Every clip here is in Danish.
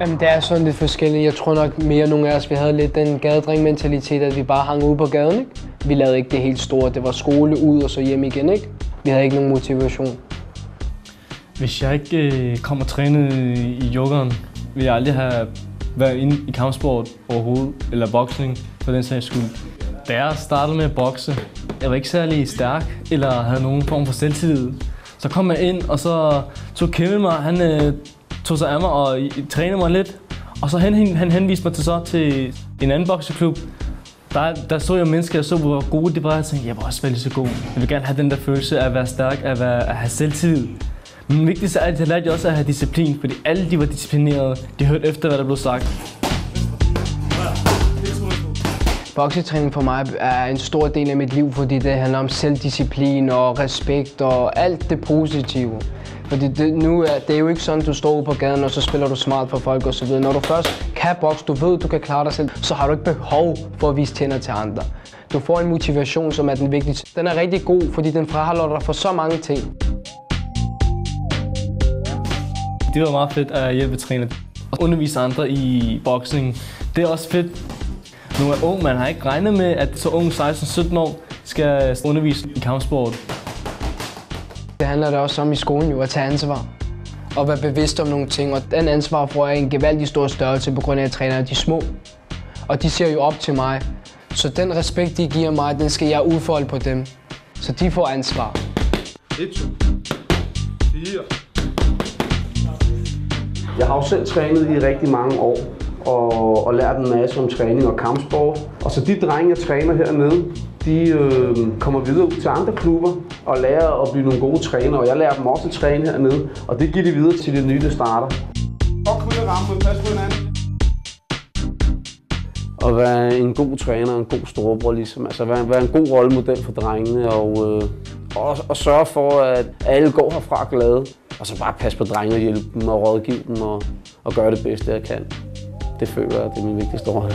Jamen, det er sådan lidt forskelligt. Jeg tror nok mere nogle af os, vi havde lidt den gadedreng-mentalitet, at vi bare hang ude på gaden, ikke? Vi lavede ikke det helt store. Det var skole, ud og så hjem igen, ikke? Vi havde ikke nogen motivation. Hvis jeg ikke kom og trænede i joggeren, ville jeg aldrig have været inde i kampsport overhovedet, eller boksning for den sags skyld. Da jeg startede med at bokse, jeg var ikke særlig stærk, eller havde nogen form for selvtillid. Så kom jeg ind, og så tog Kevin mig, han tog sig af mig og trænede mig lidt. Og så han henviste mig til en anden bokseklub. Der så jeg mennesker, jeg så hvor gode de var, og jeg tænkte, jeg var også veldig så god. Jeg vil gerne have den der følelse af at være stærk, at have selvtillid. Men vigtigst er, at jeg lærte også at have disciplin, fordi alle de var disciplinerede. De hørte efter, hvad der blev sagt. Boksetræning for mig er en stor del af mit liv, fordi det handler om selvdisciplin og respekt og alt det positive. Fordi det er jo ikke sådan, du står ude på gaden, og så spiller du smart for folk osv. Når du først kan bokse, du ved, du kan klare dig selv, så har du ikke behov for at vise tænder til andre. Du får en motivation, som er den vigtigste. Den er rigtig god, fordi den fraholder dig for så mange ting. Det var meget fedt at hjælpe træne og undervise andre i boksning. Det er også fedt. Nu er ung, man har ikke regnet med, at så ung 16-17 år skal undervise i kampsport. Det handler da også om i skolen jo at tage ansvar og være bevidst om nogle ting. Og den ansvar får jeg en gevaldig stor størrelse på grund af, at trænerne er de små. Og de ser jo op til mig. Så den respekt, de giver mig, den skal jeg udfolde på dem. Så de får ansvar. 1, 2, 4. Jeg har jo selv trænet i rigtig mange år og lært en masse om træning og kampsport. Og så de drenge, jeg træner hernede, de kommer videre ud til andre klubber og lærer at blive nogle gode trænere. Og jeg lærer dem også at træne hernede, og det giver de videre til de nye, der starter. Godt kunne jeg ramme, men pas på hinanden. At være en god træner og en god storebror, ligesom. Altså være en god rollemodel for drengene og sørge for, at alle går herfra glade. Og så bare passe på drengene og hjælpe dem og rådgive dem og gøre det bedste, jeg kan. Det føler jeg, det er min vigtigste rolle.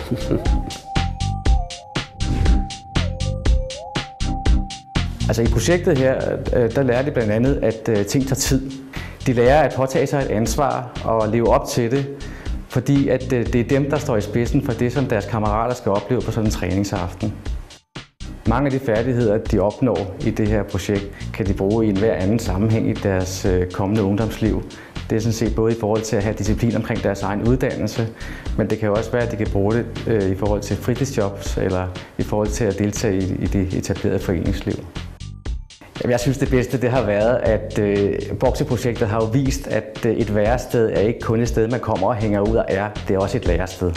Altså i projektet her, der lærer de blandt andet, at ting tager tid. De lærer at påtage sig et ansvar og leve op til det, fordi at det er dem, der står i spidsen for det, som deres kammerater skal opleve på sådan en træningsaften. Mange af de færdigheder, de opnår i det her projekt, kan de bruge i enhver anden sammenhæng i deres kommende ungdomsliv. Det er sådan set både i forhold til at have disciplin omkring deres egen uddannelse, men det kan jo også være, at de kan bruge det i forhold til fritidsjobs eller i forhold til at deltage i det etablerede foreningsliv. Jeg synes, det bedste det har været, at bokseprojektet har jo vist, at et værested er ikke kun et sted, man kommer og hænger ud og er. Det er også et lærested.